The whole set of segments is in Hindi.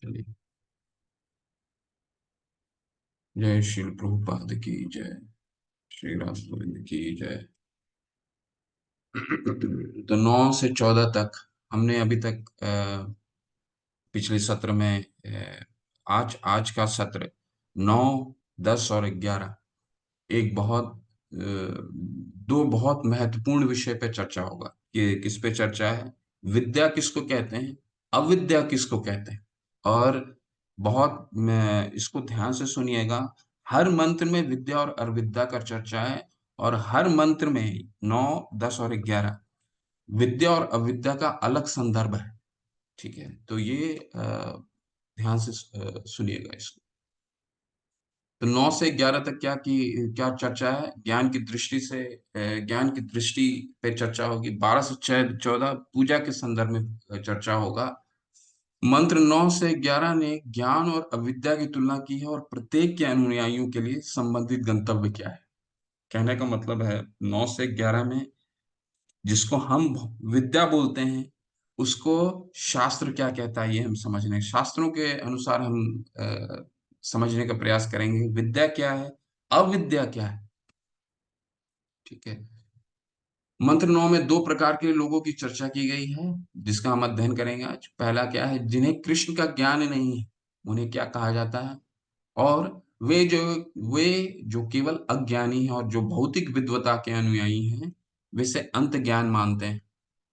चलिए। जय श्री प्रभुपाद की जय। श्री राम गोविंद की जय। तो 9 से 14 तक हमने अभी तक पिछले सत्र में आज आज का सत्र 9, 10 और 11 एक बहुत दो बहुत महत्वपूर्ण विषय पे चर्चा होगा। कि किस पे चर्चा है? विद्या किसको कहते हैं, अविद्या किसको कहते हैं। और बहुत मैं इसको ध्यान से सुनिएगा। हर मंत्र में विद्या और अविद्या का चर्चा है, और हर मंत्र में 9, 10 और 11 विद्या और अविद्या का अलग संदर्भ है। ठीक है, तो ये ध्यान से सुनिएगा इसको। तो 9 से 11 तक क्या चर्चा है? ज्ञान की दृष्टि से ज्ञान की दृष्टि पे चर्चा होगी। 12 से 14 पूजा के संदर्भ में चर्चा होगा। मंत्र 9 से 11 ने ज्ञान और अविद्या की तुलना की है, और प्रत्येक के अनुयायियों के लिए संबंधित गंतव्य क्या है। कहने का मतलब है 9 से 11 में जिसको हम विद्या बोलते हैं, उसको शास्त्र क्या कहता है ये हम समझने, शास्त्रों के अनुसार हम समझने का प्रयास करेंगे। विद्या क्या है, अविद्या क्या है। ठीक है। मंत्र 9 में दो प्रकार के लोगों की चर्चा की गई है, जिसका हम अध्ययन करेंगे आज। पहला क्या है? जिन्हें कृष्ण का ज्ञान नहीं है, उन्हें क्या कहा जाता है? और वे जो केवल अज्ञानी हैं और जो भौतिक विद्वता के अनुयायी हैं, वैसे अंत ज्ञान मानते हैं।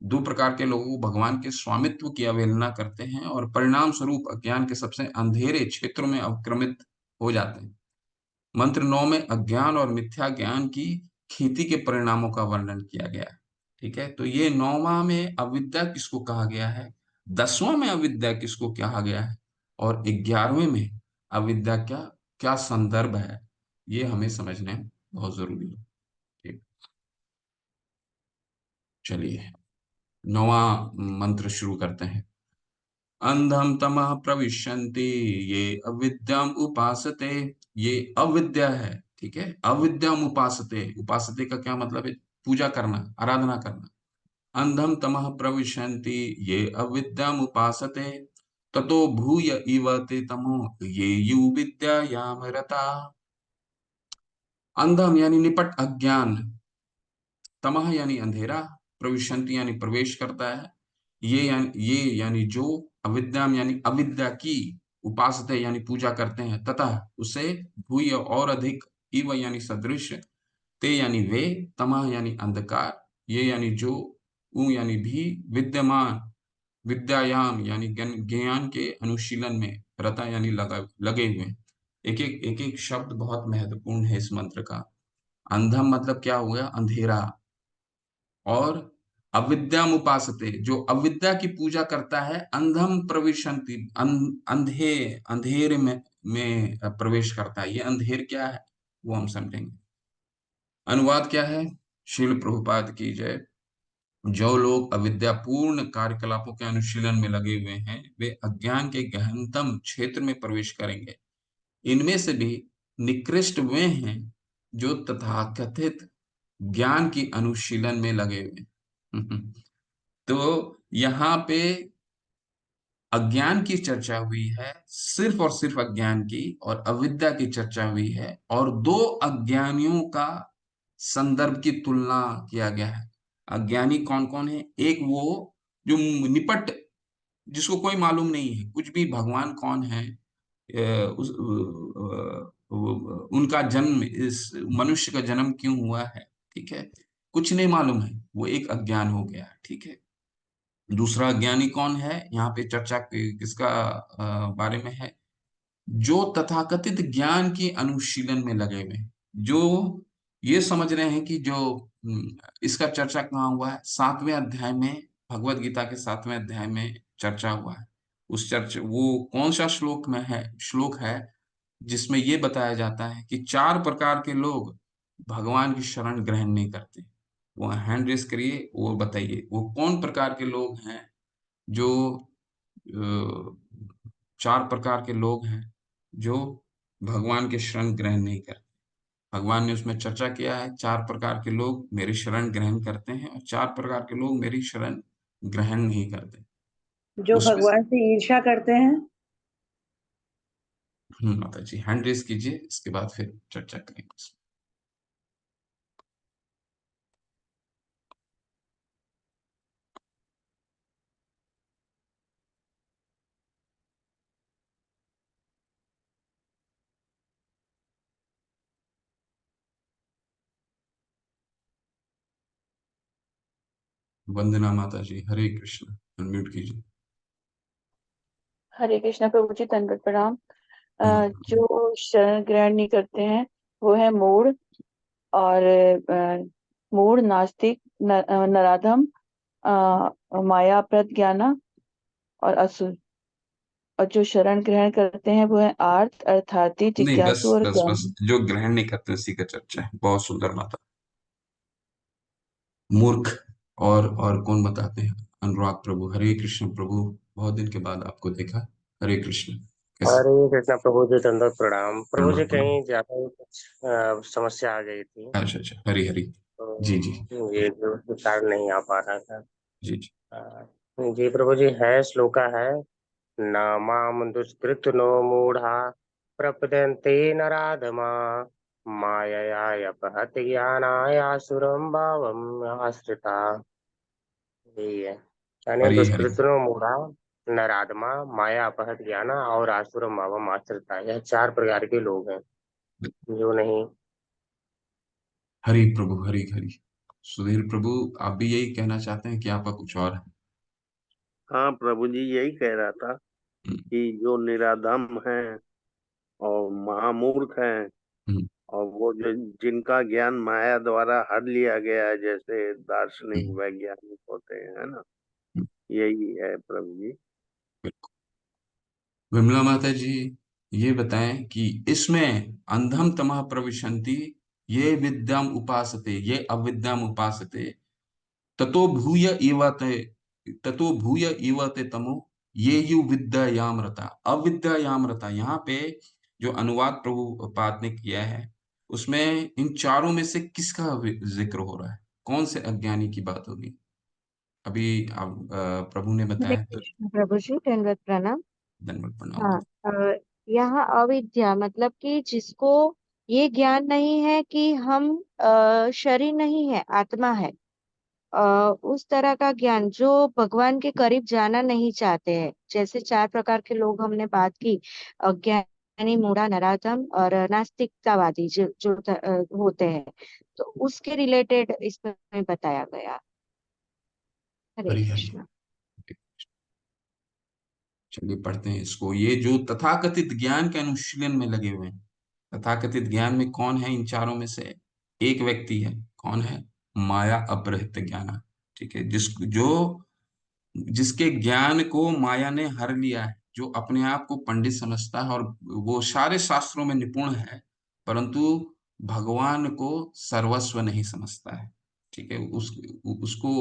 दो प्रकार के लोग भगवान के स्वामित्व की अवहेलना करते हैं और परिणाम स्वरूप अज्ञान के सबसे अंधेरे क्षेत्रों में अवक्रमित हो जाते हैं। मंत्र 9 में अज्ञान और मिथ्या ज्ञान की खेती के परिणामों का वर्णन किया गया है। ठीक है, तो ये 9वां में अविद्या किसको कहा गया है, 10वां में अविद्या किसको कहा गया है, और 11वें में अविद्या क्या क्या संदर्भ है, ये हमें समझने बहुत जरूरी है। ठीक, चलिए 9वां मंत्र शुरू करते हैं। अंधम तमः प्रविशन्ति ये अविद्याम उपासते। ये अविद्या है। ठीक है, अविद्याम उपासते, उपासते का क्या मतलब है? पूजा करना, आराधना करना। अंधम तमः प्रविशन्ति ये अविद्याम उपासते, ततो भूय इव ते तमो ये यु विद्यायाम रता। अंधम यानी निपट अज्ञान, तमह यानी अंधेरा, प्रविशन्ति यानी प्रवेश करता है, ये यानी जो, अविद्याम यानी अविद्या की, उपासते यानी पूजा करते हैं, तथा उसे, भूय और अधिक, इव यानी सदृश, ते यानी वे, तमह यानी अंधकार, ये यानी जो, उ यानी भी, विद्यमान, विद्यायाम यानी ज्ञान के अनुशीलन में, रता यानी लगे हुए। एक एक शब्द बहुत महत्वपूर्ण है इस मंत्र का। अंधम मतलब क्या हुआ? अंधेरा। और अविद्याम उपासते, जो अविद्या की पूजा करता है। अंधम प्रविशन्ति, अंधेरे में प्रवेश करता है। ये अंधेर क्या है वो हम समझेंगे। अनुवाद क्या है? श्रील प्रभुपाद की जय। जो लोग अविद्यापूर्ण कार्यकलापों के अनुशीलन में लगे हुए हैं, वे अज्ञान के गहनतम क्षेत्र में प्रवेश करेंगे। इनमें से भी निकृष्ट वे हैं जो तथाकथित ज्ञान की अनुशीलन में लगे हुए। तो यहाँ पे अज्ञान की चर्चा हुई है, सिर्फ और सिर्फ अज्ञान की, और अविद्या की चर्चा हुई है, और दो अज्ञानियों का संदर्भ की तुलना किया गया है। अज्ञानी कौन कौन है? एक वो जो निपट, जिसको कोई मालूम नहीं है कुछ भी, भगवान कौन है, उनका जन्म, इस मनुष्य का जन्म क्यों हुआ है, ठीक है, कुछ नहीं मालूम है, वो एक अज्ञान हो गया। ठीक है। दूसरा अज्ञानी कौन है? यहाँ पे चर्चा किसका बारे में है? जो तथाकथित ज्ञान की अनुशीलन में लगे हुए हैं, जो ये समझ रहे हैं कि जो इसका चर्चा कहाँ हुआ है? 7वें अध्याय में, भगवत गीता के 7वें अध्याय में चर्चा हुआ है। उस चर्चा, वो कौन सा श्लोक है जिसमें ये बताया जाता है कि 4 प्रकार के लोग भगवान की शरण ग्रहण नहीं करते। वो हैंड रेस करिए, वो बताइए वो कौन प्रकार के लोग हैं जो, 4 प्रकार के लोग हैं जो भगवान के शरण ग्रहण नहीं करते। भगवान ने उसमें चर्चा किया है, 4 प्रकार के लोग मेरी शरण ग्रहण करते हैं और 4 प्रकार के लोग मेरी शरण ग्रहण नहीं करते। जो उसमें भगवान से ईर्ष्या करते हैं। माता जी हैंड रेस कीजिए, इसके बाद फिर चर्चा करेंगे। वंदना माता जी, हरे कृष्ण। अनम्यूट कीजिए। हरे कृष्णा प्रभु जी, दंडवत प्रणाम। हम्म, जो शरण ग्रहण नहीं करते हैं वो है मूढ़, और मूढ़, नास्तिक, नराधम, माया प्रज्ञाना और असुर। और जो शरण ग्रहण करते हैं वो है आर्त, अर्थार्थी, नहीं, बस जिज्ञासु और बस बस, ज्ञानी। जो ग्रहण नहीं करते उसी का चर्चा है। बहुत सुंदर माता। मूर्ख और कौन बताते हैं? अनुराग प्रभु, हरे कृष्ण प्रभु। बहुत दिन के बाद आपको देखा। हरे कृष्ण। कैसे? हरे कृष्णा प्रभु जी, दंडवत प्रणाम प्रभु जी। दंडवत प्रणाम। कहीं ज्यादा ही कुछ समस्या आ गई थी, अच्छा अच्छा, हरी हरी। जी जी। तो ये जो कारण नहीं आ पा रहा था। जी जी। जी प्रभु जी, है श्लोका है। न माम दुष्कृत नो मूढ़ा प्रपद्यन्ते नराधमा मायया अपहत ज्ञानायासुरं भावम् आश्रिता। यही है, यानी हरी हरी। दुष्कृतनो मूढ़ा, नराधमा, माया अपहत ज्ञाना और आसुरम भावम आश्रिता। यह चार प्रकार के लोग हैं जो नहीं। हरी प्रभु, हरी हरी। सुधीर प्रभु, आप भी यही कहना चाहते हैं कि आपका कुछ और है? हाँ प्रभु जी, यही कह रहा था हम्म, कि जो निराधम हैं और महामूर्ख हैं, हम्म, और वो जो जिनका ज्ञान माया द्वारा हर लिया गया है, जैसे दार्शनिक हम्म, वैज्ञानिक होते हैं, है ना। हम्म, यही है प्रभु जी। बिल्कुल। विमला माता जी, ये बताएं कि इसमें अंधम तमः प्रविशन्ति ये विद्याम उपासते ये अविद्याम उपासते ततो भूय इवते ततो भूय इवते तमो ये यु विद्यायाम रता अविद्यायाम रता। यहाँ पे जो अनुवाद प्रभु पाद ने किया है, उसमें इन चारों में से किसका जिक्र हो रहा है? कौन से अज्ञानी की बात होगी? अभी आप प्रभु ने हरे बताया तो कृष्ण प्रभु जी, दंडवत प्रणाम। धन्यवाद, प्रणाम। हाँ, यहाँ अविद्या मतलब कि जिसको ये ज्ञान नहीं है कि हम शरीर नहीं है, आत्मा है। उस तरह का ज्ञान जो भगवान के करीब जाना नहीं चाहते हैं। जैसे चार प्रकार के लोग हमने बात की, अज्ञानी, मूढ़ा, नराधम और नास्तिकतावादी जो होते हैं। तो उसके रिलेटेड इसमें बताया गया। हरे हरी हरी। कृष्ण। चलिए पढ़ते हैं इसको। ये जो तथाकथित ज्ञान के अनुशीलन में लगे हुए हैं, तथाकथित ज्ञान में कौन है? इन चारों में से एक व्यक्ति है। कौन है? माया अपहृत ज्ञान। ठीक है, जिसके ज्ञान को माया ने हर लिया है, जो अपने आप को पंडित समझता है और वो सारे शास्त्रों में निपुण है, परंतु भगवान को सर्वस्व नहीं समझता है। ठीक है, उसको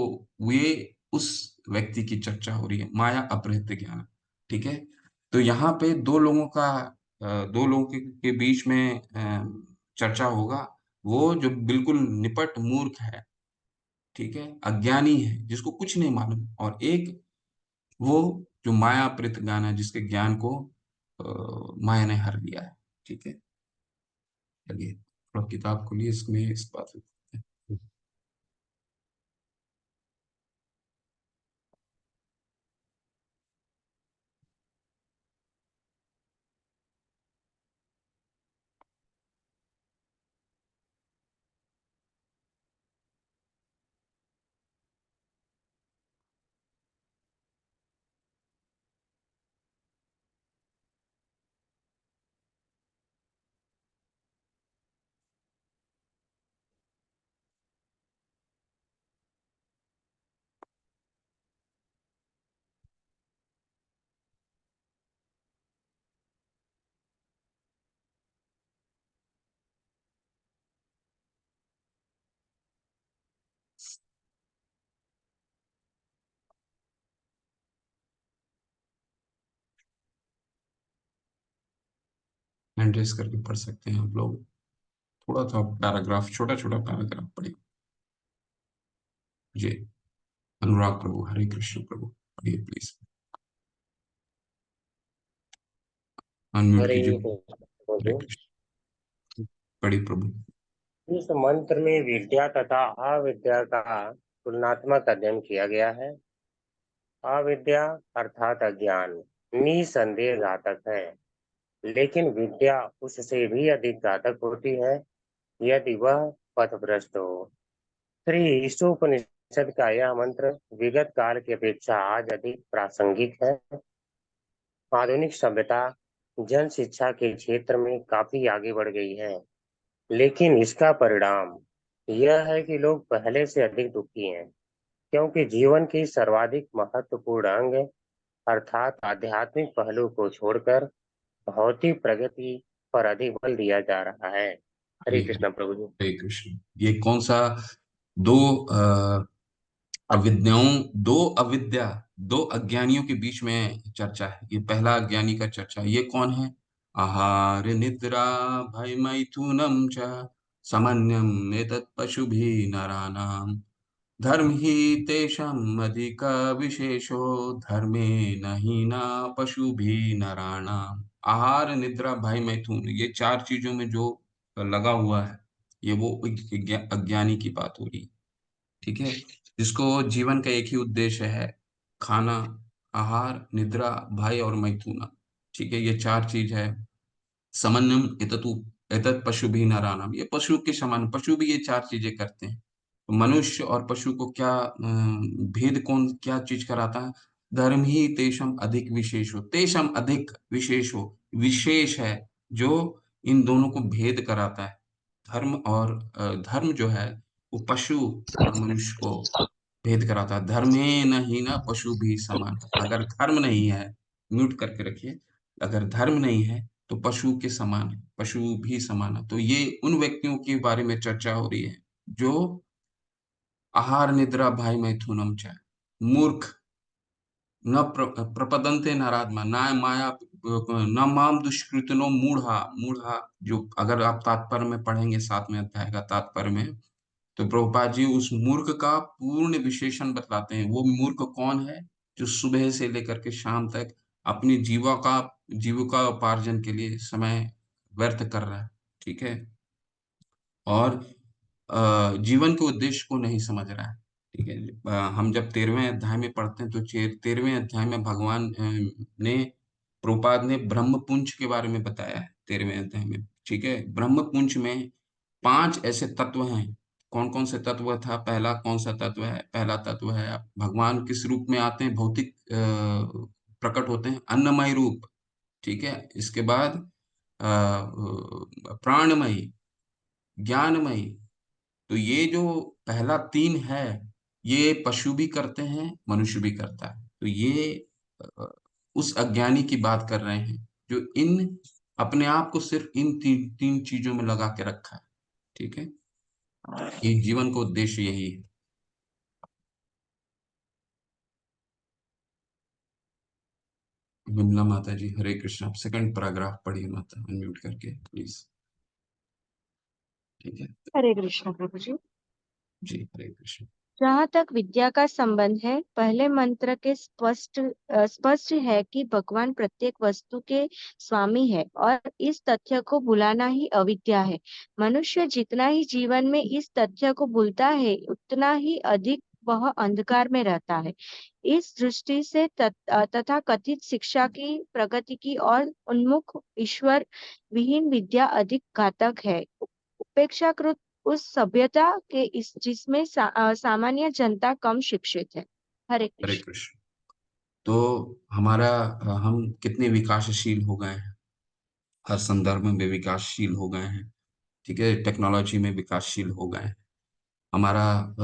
वे उस व्यक्ति की चर्चा हो रही है, माया अपहृत ज्ञान। ठीक है। तो यहाँ पे दो लोगों के बीच में चर्चा होगा। वो जो बिल्कुल निपट मूर्ख है, ठीक है, अज्ञानी है, जिसको कुछ नहीं मालूम, और एक वो जो माया प्रीत ज्ञान है, जिसके ज्ञान को माया ने हर लिया है। ठीक है। चलिए थोड़ा किताब खोलिए, इसमें इस बात पे करते हैं। हैंड रेस करके पढ़ सकते हैं आप लोग। थोड़ा सा पैराग्राफ, छोटा छोटा पैराग्राफ पढ़िए। जी। अनुराग प्रभु, हरे कृष्ण प्रभु, पढ़िए प्लीज। अनम्यूट हरे कीजिए। कृष्ण हरे प्रभु। कृष्ण। पढ़िए प्रभु। इस मंत्र में विद्या तथा अविद्या का तुलनात्मक अध्ययन किया गया है। अविद्या अर्थात अज्ञान निसंदेह घातक है, लेकिन विद्या उससे भी अधिक घातक होती है यदि वह पथभ्रष्ट हो। श्री ईशोपनिषद का यह मंत्र विगत काल की अपेक्षा आज अधिक प्रासंगिक है। आधुनिक सभ्यता जन शिक्षा के क्षेत्र में काफी आगे बढ़ गई है, लेकिन इसका परिणाम यह है कि लोग पहले से अधिक दुखी हैं, क्योंकि जीवन की सर्वाधिक महत्वपूर्ण अंग अर्थात आध्यात्मिक पहलू को छोड़कर भौतिक प्रगति पर अधिक बल दिया जा रहा है। हरे हरे कृष्ण प्रभु जी। हरे कृष्ण। ये कौन सा दो अविद्याओं दो अविद्या दो अज्ञानियों के बीच में चर्चा है? ये पहला अज्ञानी का चर्चा है। ये कौन है? आहार निद्रा भय मैथुनम च समन्यम एतत् पशुभिः नराणाम् धर्म ही तेषाम् अधिक विशेषो धर्मे न हीना पशु भी नराणाम। आहार निद्रा भय मैथुन, ये चार चीजों में जो लगा हुआ है, ये वो अज्ञानी की बात हो रही है। ठीक है, जिसको जीवन का एक ही उद्देश्य है, खाना, आहार, निद्रा, भय और मैथुना। ठीक है, ये चार चीज है। समन्वयम एततु एतत् पशु भी नारायणम, ये पशु के समान, पशु भी ये चार चीजें करते हैं। तो मनुष्य और पशु को क्या भेद कौन क्या चीज कराता है? धर्म ही तेषम अधिक विशेष हो, तेषम अधिक विशेष हो, विशेष है जो इन दोनों को भेद कराता है। धर्म और धर्म जो है वो पशु और मनुष्य को भेद कराता है। धर्मे न ही ना पशु भी समान, अगर धर्म नहीं है, म्यूट करके रखिए, अगर धर्म नहीं है तो पशु के समान है, पशु भी समान है। तो ये उन व्यक्तियों के बारे में चर्चा हो रही है जो आहार निद्रा भय मैथुनम च मूर्ख, न प्रपदन्ते नारात्मा न माया न माम दुष्कृतनो मूढ़ा। मूढ़ा जो अगर आप तात्पर्य में पढ़ेंगे 7वें अध्याय का तात्पर्य में, तो प्रभुपाद जी उस मूर्ख का पूर्ण विशेषण बतलाते हैं। वो मूर्ख कौन है? जो सुबह से लेकर के शाम तक अपनी जीविका उपार्जन के लिए समय व्यर्थ कर रहा है। ठीक है, और जीवन के उद्देश्य को नहीं समझ रहा है। ठीक है, हम जब 13वें अध्याय में पढ़ते हैं तो 13वें अध्याय में भगवान ने प्रभुपाद ने ब्रह्म पुंज के बारे में बताया है 13वें अध्याय में। ठीक है, ब्रह्म पुंज में 5 ऐसे तत्व हैं। कौन कौन से तत्व था? पहला कौन सा तत्व है? पहला तत्व है भगवान किस रूप में आते हैं? भौतिक प्रकट होते हैं, अन्नमय रूप। ठीक है, इसके बाद प्राणमयी, ज्ञानमयी। तो ये जो पहला 3 है, ये पशु भी करते हैं, मनुष्य भी करता है। तो ये अ, उस अज्ञानी की बात कर रहे हैं जो इन अपने आप को सिर्फ इन तीन चीजों में लगा के रखा है। ठीक है, ये जीवन का उद्देश्य यही है। विमला माता जी, हरे कृष्ण। आप सेकंड पैराग्राफ पढ़िए माता, अनम्यूट करके प्लीज। ठीक है हरे कृष्ण प्रभु जी। जी, हरे कृष्ण। जहाँ तक विद्या का संबंध है, पहले मंत्र के स्पष्ट है कि भगवान प्रत्येक वस्तु के स्वामी है और इस तथ्य को भुलाना ही अविद्या है। मनुष्य जितना ही जीवन में इस तथ्य को भूलता है, उतना ही अधिक वह अंधकार में रहता है। इस दृष्टि से तथा कथित शिक्षा की प्रगति की और उन्मुख ईश्वर विहीन विद्या अधिक घातक है, उपेक्षाकृत उस सभ्यता के इस जिसमें सामान्य जनता कम शिक्षित है। हरे हरे कृष्ण। कृष्ण। तो हमारा हम कितने विकासशील हो गए हैं, हर संदर्भ में विकासशील हो गए हैं। ठीक है, टेक्नोलॉजी में विकासशील हो गए हैं। हमारा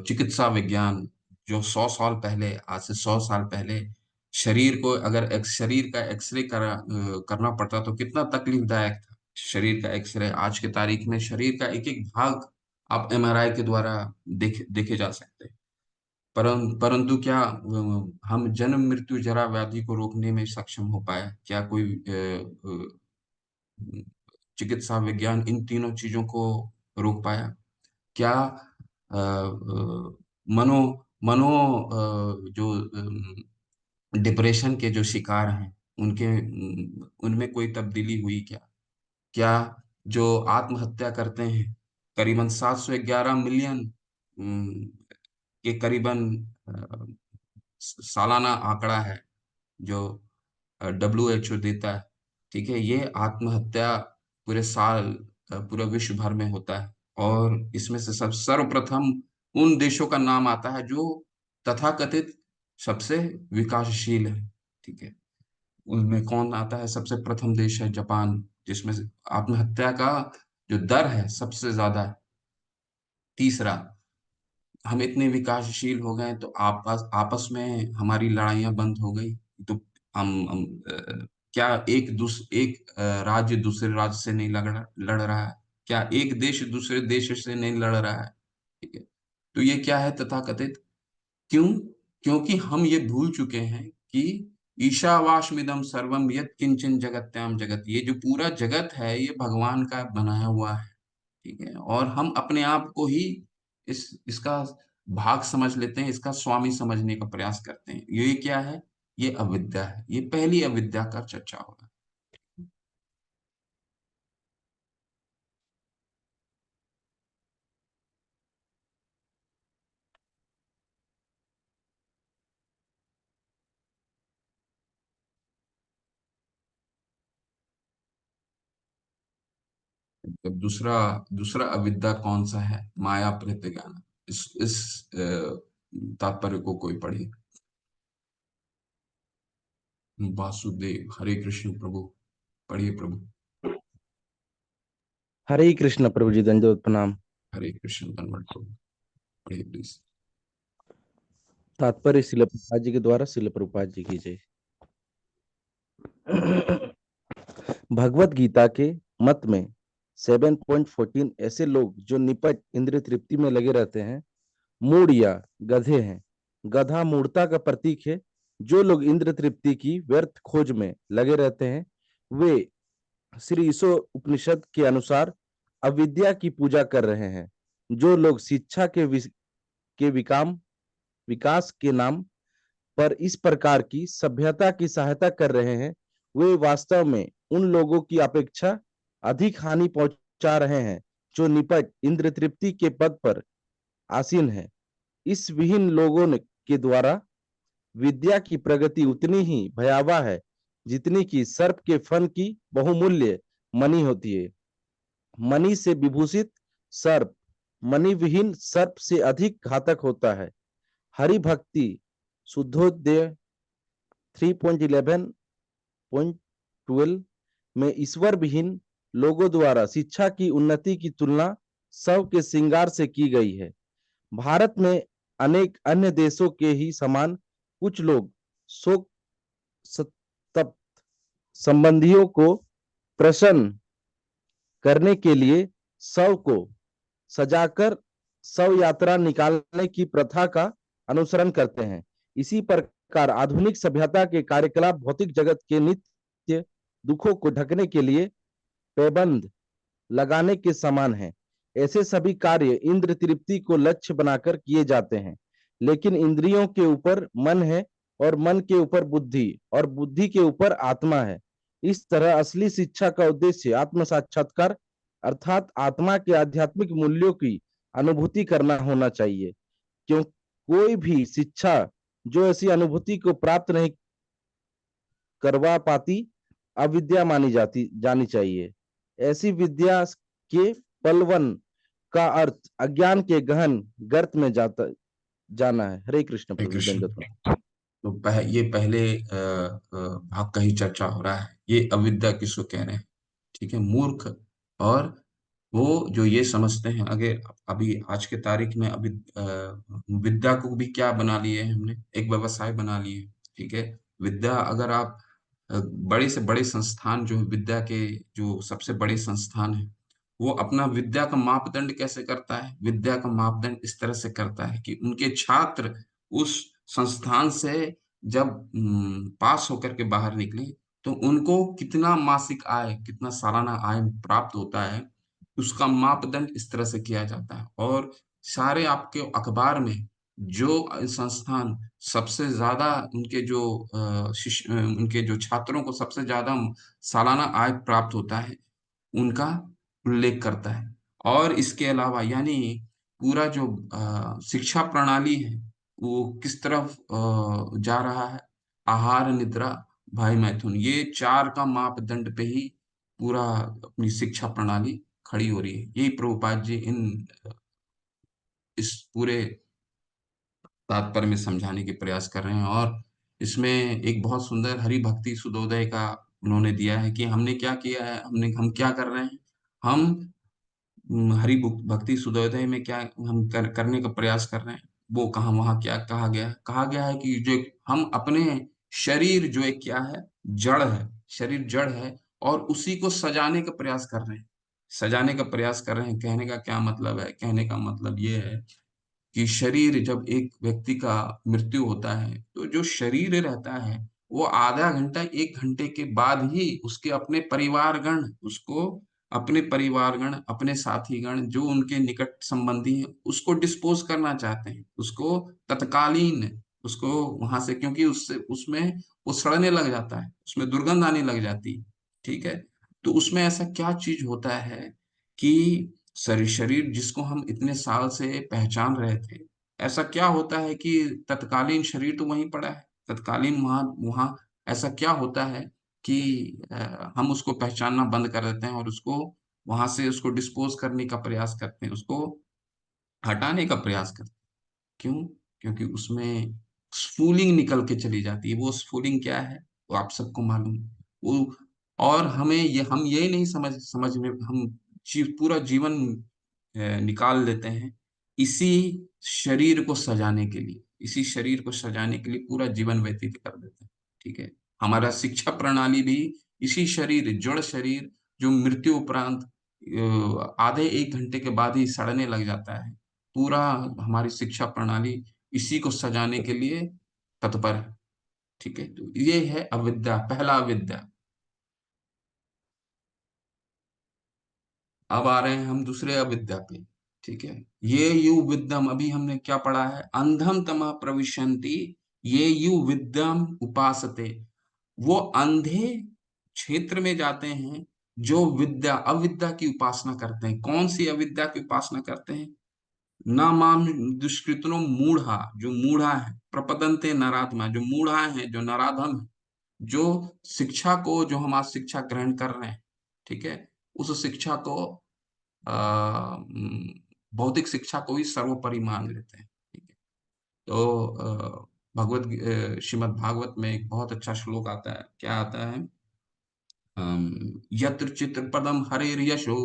चिकित्सा विज्ञान जो 100 साल पहले, आज से 100 साल पहले शरीर को अगर शरीर का एक्सरे करना पड़ता तो कितना तकलीफदायक था। शरीर का एक्सरे, आज के तारीख में शरीर का एक एक भाग आप एमआरआई के द्वारा देखे जा सकते हैं। परंतु क्या हम जन्म मृत्यु जरा व्याधि को रोकने में सक्षम हो पाए? क्या कोई चिकित्सा विज्ञान इन तीनों चीजों को रोक पाया? क्या मनो मनो जो डिप्रेशन के जो शिकार हैं, उनके उनमें कोई तब्दीली हुई क्या? क्या जो आत्महत्या करते हैं, करीबन 711 मिलियन के करीबन सालाना आंकड़ा है जो WHO देता है। ठीक है, ये आत्महत्या पूरे साल पूरे विश्व भर में होता है, और इसमें से सब सर्वप्रथम उन देशों का नाम आता है जो तथाकथित सबसे विकासशील है। ठीक है, उनमें कौन आता है? सबसे प्रथम देश है जापान, जिसमें से आत्महत्या का जो दर है सबसे ज्यादा है। तीसरा, हम इतने विकासशील हो गए तो आपस आपस में हमारी लड़ाइयां बंद हो गई। तो हम क्या एक राज्य दूसरे राज्य से नहीं लड़ रहा है? क्या एक देश दूसरे देश से नहीं लड़ रहा है? ठीक है, तो ये क्या है? तथाकथित। क्यों? क्योंकि हम ये भूल चुके हैं कि ईशावास्यमिदं सर्वम यत् किंचन जगत्याम जगत, ये जो पूरा जगत है ये भगवान का बनाया हुआ है। ठीक है, और हम अपने आप को ही इसका भाग समझ लेते हैं, इसका स्वामी समझने का प्रयास करते हैं। ये क्या है? ये अविद्या है। ये पहली अविद्या का चर्चा होगा। तो दूसरा दूसरा अविद्या कौन सा है? माया प्रत्यज्ञान। इस तात्पर्य को कोई पढ़े। वासुदेव, हरे कृष्ण प्रभु, पढ़िए प्रभु। हरे कृष्ण प्रभु जी, दंडवत प्रणाम। हरे कृष्ण कन्वर्ट प्रभु, पढ़िए प्लीज। तात्पर्य शिल प्रभुपाद जी के द्वारा, शिल प्रभुपाद जी की जय। भगवत गीता के मत में 7.14 ऐसे लोग जो निपट इंद्रिय तृप्ति में लगे रहते हैं मूढ़ या गधे हैं। गधा मूढ़ता का प्रतीक है। जो लोग इंद्र तृप्ति की व्यर्थ खोज में लगे रहते हैं वे श्री ईशो उपनिषद के अनुसार अविद्या की पूजा कर रहे हैं। जो लोग शिक्षा के विकास के नाम पर इस प्रकार की सभ्यता की सहायता कर रहे हैं वे वास्तव में उन लोगों की अपेक्षा अधिक हानि पहुंचा रहे हैं जो निपट इंद्र तृप्ति के पद पर आसीन है। इस विहीन लोगों के द्वारा विद्या की प्रगति उतनी ही भयावह है जितनी कि सर्प के फन की बहुमूल्य मणि होती है। मणि से विभूषित सर्प मणि विहीन सर्प से अधिक घातक होता है। हरि भक्ति शुद्धोदय 3.11.12 में ईश्वर विहीन लोगों द्वारा शिक्षा की उन्नति की तुलना शव के श्रृंगार से की गई है। भारत में अनेक अन्य देशों के ही समान कुछ लोग शोक संतप्त संबंधियों को प्रसन्न करने के लिए शव को सजाकर शव यात्रा निकालने की प्रथा का अनुसरण करते हैं। इसी प्रकार आधुनिक सभ्यता के कार्यकलाप भौतिक जगत के नित्य दुखों को ढकने के लिए पैबंद लगाने के समान है। ऐसे सभी कार्य इंद्र तृप्ति को लक्ष्य बनाकर किए जाते हैं, लेकिन इंद्रियों के ऊपर मन है और मन के ऊपर बुद्धि और बुद्धि के ऊपर आत्मा है। इस तरह असली शिक्षा का उद्देश्य आत्म साक्षात्कार अर्थात आत्मा के आध्यात्मिक मूल्यों की अनुभूति करना होना चाहिए। क्यों कोई भी शिक्षा जो ऐसी अनुभूति को प्राप्त नहीं करवा पाती अविद्या मानी जानी चाहिए। ऐसी विद्या के पलवन का अर्थ अज्ञान के गहन गर्त में जाना है। हरे कृष्ण हरे प्रभु जी, कृष्ण। दंडवत। तो ये पहले भाग का ही चर्चा हो रहा है। ये अविद्या किसको कह रहे हैं? ठीक है, मूर्ख और वो जो ये समझते हैं। अगर अभी आज के तारीख में अभी विद्या को भी क्या बना लिए हैं हमने? एक व्यवसाय बना लिए। ठीक है, विद्या अगर आप बड़े से बड़े संस्थान जो है, विद्या के जो सबसे बड़े संस्थान है, वो अपना विद्या का मापदंड कैसे करता है? विद्या का मापदंड इस तरह से करता है कि उनके छात्र उस संस्थान से जब पास होकर के बाहर निकले तो उनको कितना मासिक आय, कितना सालाना आय प्राप्त होता है, उसका मापदंड इस तरह से किया जाता है। और सारे आपके अखबार में जो संस्थान सबसे ज्यादा उनके जो उनके जो छात्रों को सबसे ज्यादा सालाना आय प्राप्त होता है, उनका उल्लेख करता है। और इसके अलावा यानी पूरा जो शिक्षा प्रणाली है वो किस तरफ जा रहा है, आहार, निद्रा, भाई मैथुन, ये चार का मापदंड पे ही पूरा अपनी शिक्षा प्रणाली खड़ी हो रही है। यही प्रभुपाद जी इस पूरे तात्पर्य में समझाने के प्रयास कर रहे हैं। और इसमें एक बहुत सुंदर हरि भक्ति सुधोदय का उन्होंने दिया है कि हमने क्या किया है, हम क्या कर रहे हैं। हम हरि भक्ति सुधोदय में क्या हम करने का प्रयास कर रहे हैं, वो कहाँ वहाँ क्या कहा गया है। कहा गया है कि जो हम अपने शरीर जो एक क्या है, जड़ है, शरीर जड़ है, और उसी को सजाने का प्रयास कर रहे हैं। सजाने का प्रयास कर रहे हैं, कहने का क्या मतलब है, कहने का मतलब ये है कि शरीर, जब एक व्यक्ति का मृत्यु होता है तो जो शरीर रहता है वो आधा घंटा 1 घंटे के बाद ही उसके अपने परिवारगण उसको, अपने परिवारगण, अपने साथीगण, जो उनके निकट संबंधी हैं, उसको डिस्पोज करना चाहते हैं, उसको तत्कालीन, उसको वहां से, क्योंकि उससे उसमें वो सड़ने लग जाता है, उसमें दुर्गंध आने लग जाती है। ठीक है। तो उसमें ऐसा क्या चीज होता है कि शरीर जिसको हम इतने साल से पहचान रहे थे, ऐसा क्या होता है कि तत्कालीन शरीर तो वहीं पड़ा है, तत्कालीन वहां वहां ऐसा क्या होता है कि हम उसको पहचानना बंद कर देते हैं और उसको वहां से उसको डिस्पोज करने का प्रयास करते हैं, उसको हटाने का प्रयास करते हैं। क्यों? क्योंकि उसमें स्फूलिंग निकल के चली जाती है। वो स्फूलिंग क्या है, वो आप सबको मालूम है। वो, और हमें ये, हम ये नहीं समझ में हम पूरा जीवन निकाल लेते हैं इसी शरीर को सजाने के लिए, इसी शरीर को सजाने के लिए पूरा जीवन व्यतीत कर देते हैं। ठीक है। हमारा शिक्षा प्रणाली भी इसी शरीर, जड़ शरीर, जो मृत्यु उपरांत आधे 1 घंटे के बाद ही सड़ने लग जाता है, पूरा हमारी शिक्षा प्रणाली इसी को सजाने के लिए तत्पर है। ठीक है। तो ये है अविद्या, पहला अविद्या। अब आ रहे हैं हम दूसरे अविद्या पे। ठीक है। ये यु विद्यम, अभी हमने क्या पढ़ा है, अंधम तमः प्रविशन्ति ये यु विद्यम उपासते। वो अंधे क्षेत्र में जाते हैं जो विद्या, अविद्या की उपासना करते हैं। कौन सी अविद्या की उपासना करते हैं? न माम दुष्कृतनो मूढ़ा, जो मूढ़ा है, प्रपदन्ते नराधमा, जो मूढ़ा है, जो नराधम है, जो शिक्षा को, जो हम आज शिक्षा ग्रहण कर रहे हैं, ठीक है, उस शिक्षा को भौतिक शिक्षा को ही सर्वोपरि मान लेते हैं। ठीक है। तो श्रीमद् भागवत में एक बहुत अच्छा श्लोक आता है, क्या आता है, यत्र चित्र पदम हरेर यशो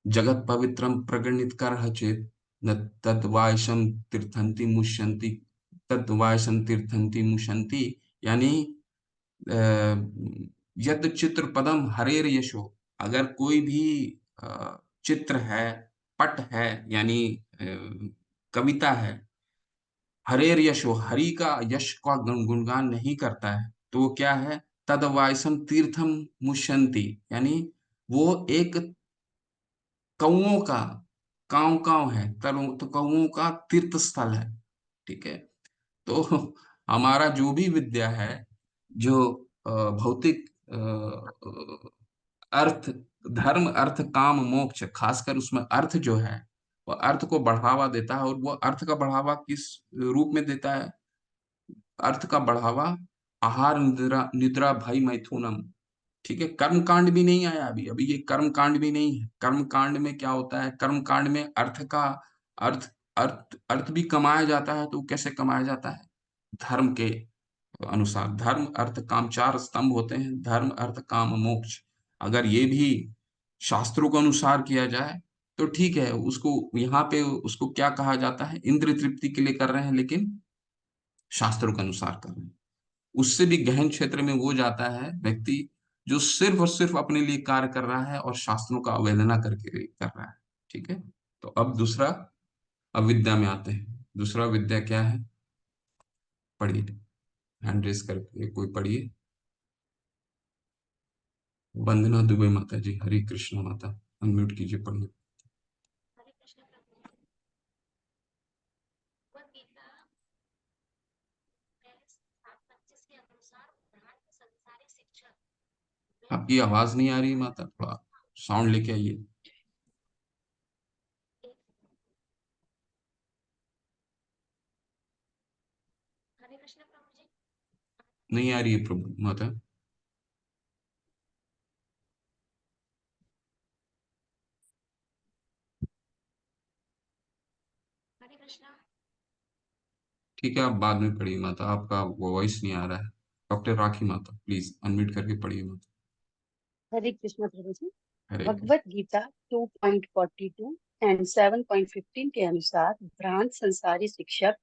जगत पवित्रम प्रगणित कर चेत न तद्वायसम तीर्थंति मुष्यन्ति, तद्वायसम तीर्थंति मुष्यन्ति। यानी अ, यद चित्र पदम हरेर यशो, अगर कोई भी चित्र है, पट है, यानी कविता है, हरेर यशो, हरि का यश का गुणगान नहीं करता है, तो वो क्या है, तदवायसम तीर्थम मुष्यन्ति, यानी वो एक कौओं का, काव काव है, तो कौओं का तीर्थ स्थल है। ठीक है। तो हमारा जो भी विद्या है, जो भौतिक अर्थ, धर्म, अर्थ, काम, मोक्ष, खासकर उसमें अर्थ जो है, वह अर्थ को बढ़ावा देता है। और वो अर्थ का बढ़ावा किस रूप में देता है? अर्थ का बढ़ावा आहार, निद्रा, निद्रा, भय, मैथुनम। ठीक है। कर्म कांड भी नहीं आया अभी, अभी ये कर्म कांड भी नहीं है। कर्म कांड में क्या होता है, कर्म कांड में अर्थ का, अर्थ, अर्थ भी कमाया जाता है। तो कैसे कमाया जाता है? धर्म के अनुसार। धर्म, अर्थ, काम, चार स्तंभ होते हैं, धर्म, अर्थ, काम, मोक्ष। अगर ये भी शास्त्रों के अनुसार किया जाए तो ठीक है, उसको यहाँ पे उसको क्या कहा जाता है, इंद्र तृप्ति के लिए कर रहे हैं, लेकिन शास्त्रों के अनुसार कर रहे हैं। उससे भी गहन क्षेत्र में वो जाता है व्यक्ति जो सिर्फ और सिर्फ अपने लिए कार्य कर रहा है और शास्त्रों का अवहेलना करके कर रहा है। ठीक है। तो अब दूसरा अविद्या में आते हैं। दूसरा विद्या क्या है? पढ़िए, हैंड रेस करके कोई पढ़िए। वंदना दुबे माता जी, हरे कृष्ण माता, अनम्यूट कीजिए, पढ़िए। आपकी आवाज नहीं आ रही माता, थोड़ा साउंड लेके आइए। नहीं आ रही है प्रभु माता। ठीक है, आप बाद में पढ़िए माता, आपका वॉइस नहीं आ रहा है। डॉक्टर राखी माता प्लीज अनम्यूट करके पढ़िए माता। हरे कृष्ण प्रभु जी। हरे कृष्ण। भगवत गीता 2.42 एंड 7.15 के अनुसार भ्रांत संसारी शिक्षक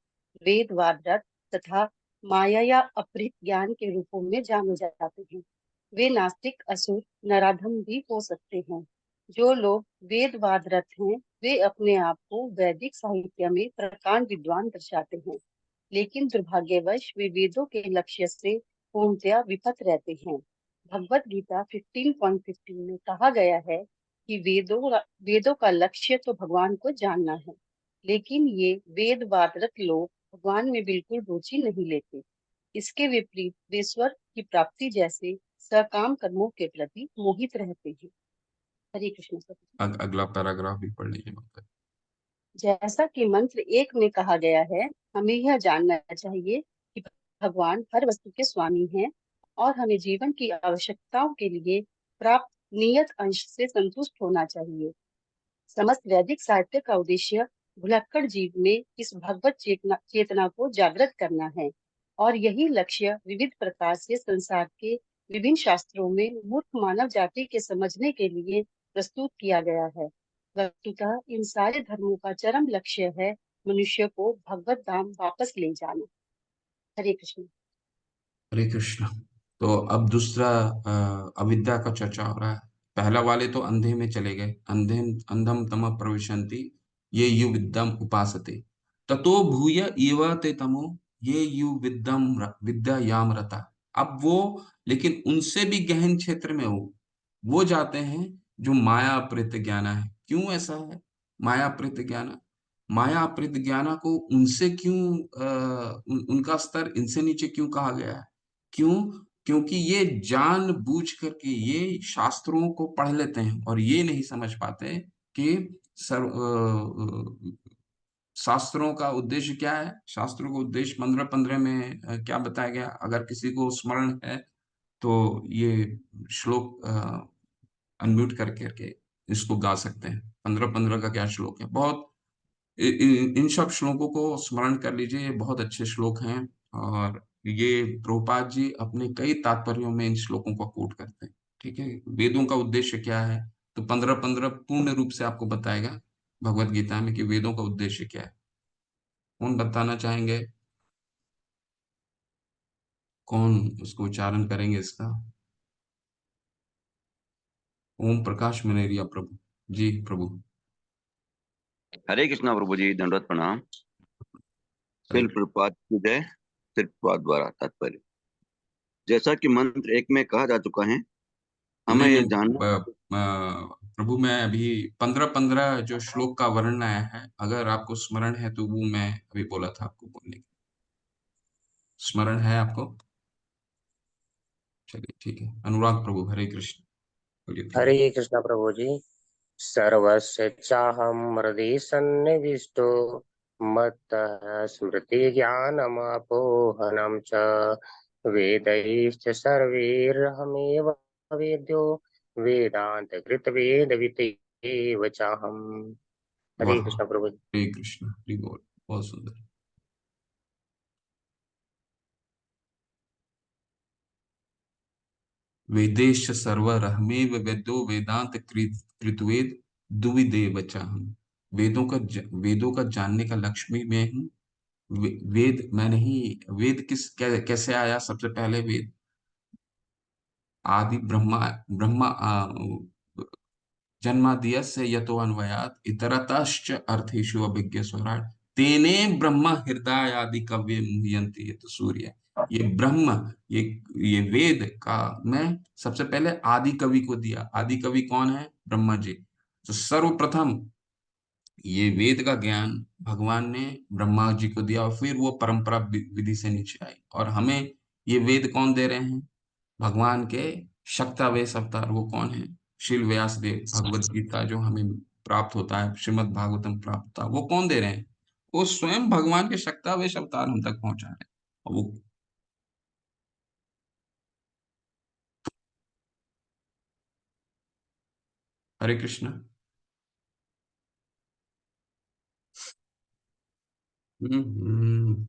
वेद वादरत तथा माया या अपहृत ज्ञान के रूपों में जाने जाते हैं। वे नास्तिक, असुर, नराधम भी हो सकते हैं। जो लोग वेद वादरत हैं वे अपने आप को वैदिक साहित्य में प्रकांड विद्वान दर्शाते हैं, लेकिन दुर्भाग्यवश वे वेदों के लक्ष्य से पूर्णतया विपत रहते हैं। भगवत गीता 15.15 में कहा गया है कि वेदों का लक्ष्य तो भगवान को जानना है, लेकिन ये वेद वादरत लोग भगवान में बिल्कुल रुचि नहीं लेते। इसके विपरीत वे स्वर्ग की प्राप्ति जैसे सकाम कर्मों के प्रति मोहित रहते हैं। हरे कृष्ण सर। अगला पैराग्राफ भी पढ़ लीजिए माता। जैसा कि मंत्र 1 में कहा गया है, हमें यह जानना चाहिए कि भगवान हर वस्तु के स्वामी हैं और हमें जीवन की आवश्यकताओं के लिए प्राप्त नियत अंश से संतुष्ट होना चाहिए। समस्त वैदिक साहित्य का उद्देश्य भुलक्कड़ जीव में इस भगवत चेतना को जागृत करना है, और यही लक्ष्य विविध प्रकार से संसार के विभिन्न शास्त्रों में मूर्ख मानव जाति के समझने के लिए प्रस्तुत किया गया है। वस्तुतः इन सारे धर्मों का चरम लक्ष्य है मनुष्य को भगवत धाम वापस ले जाना। हरे कृष्ण। हरे कृष्ण। तो अब दूसरा अविद्या का चर्चा हो रहा है। पहला वाले तो अंधे में चले गए, अंधे अंधम तम प्रविशन्ति ये यु विद्यम उपासते ततो भूय इव ते तमो ये यु विद्यम विद्यायाम रता। अब वो, लेकिन उनसे भी गहन क्षेत्र में वो जाते हैं जो माया अपहृत ज्ञाना है। क्यों ऐसा है? माया अपहृत ज्ञाना, माया अपहृत ज्ञाना को उनसे क्यों उनका स्तर इनसे नीचे क्यों कहा गया है? क्यों? क्योंकि ये जान बूझ करके ये शास्त्रों को पढ़ लेते हैं और ये नहीं समझ पाते कि शास्त्रों का उद्देश्य क्या है। शास्त्रों का उद्देश्य 15-15 में क्या बताया गया, अगर किसी को स्मरण है तो ये श्लोक अनम्यूट करके इसको गा सकते हैं। 15-15 का क्या श्लोक है, बहुत इन सब श्लोकों को स्मरण कर लीजिए, ये बहुत अच्छे श्लोक हैं। और ये प्रभुपाद जी अपने कई तात्पर्यों में इन श्लोकों को कोट करते हैं। ठीक है, वेदों का उद्देश्य क्या है, तो 15-15 पूर्ण रूप से आपको बताएगा भगवत गीता में कि वेदों का उद्देश्य क्या है। कौन बताना चाहेंगे? कौन उसको उच्चारण करेंगे इसका? ओम प्रकाश मनेरिया प्रभु जी। प्रभु हरे कृष्णा प्रभु जी, दंडवत प्रणाम। हरे शिल प्रपात की जय। शिल प्रपात द्वारा तात्पर्य, जैसा कि मंत्र 1 में कहा जा चुका है, हमें नहीं यह नहीं जानना। प्रभु मैं अभी 15-15 जो श्लोक का वर्णन आया है, अगर आपको स्मरण है तो वो मैं अभी बोला था आपको बोलने की। स्मरण है आपको? चलिए ठीक है। अनुराग प्रभु हरे कृष्ण, बोलिए प्रभु। हरे कृष्ण प्रभु जी। सर्वस्य चाहं हृदि सन्निविष्टो मत्तः स्मृति ज्ञानमपोहनं च वेदैश्च सर्वैरहमेव वेद्यो वेदान्तकृत वेदवितेव चाहम्। हरे वाह, कृष्ण प्रभु। हरे कृष्ण, हरि बोल, बहुत सुंदर। वेदेश सर्वरहमेव वेदो वेदांत कृतवेद दुविदेव चाहम। वेदों का जानने का लक्ष्मी मैं हूँ। वेद मैं नहीं। वेद कैसे आया? सबसे पहले वेद आदि ब्रह्मा ब्रह्मा जन्माद्यस्य यतो अन्वयात् इतरतश्च अर्थेषु अभिज्ञ स्वराट तेने ब्रह्म हृदय आदि कव्य मुह्यन्ति ये तो सूर्य। ये ब्रह्म, ये ये वेद का मैं सबसे पहले आदि कवि को दिया। आदि कवि कौन है? ब्रह्मा जी। तो सर्वप्रथम ये वेद का ज्ञान भगवान ने ब्रह्मा जी को दिया और फिर वो परंपरा विधि से नीचे आई। और हमें ये वेद कौन दे रहे हैं? भगवान के शक्तावेश अवतार वो कौन है? शील व्यास देव। भगवत गीता जो हमें प्राप्त होता है, श्रीमद् भागवतम प्राप्त होता है, वो कौन दे रहे हैं? वो स्वयं भगवान के शक्तावेश अवतार हम तक पहुंचा रहे हैं। और वो हरे कृष्ण। हम्म।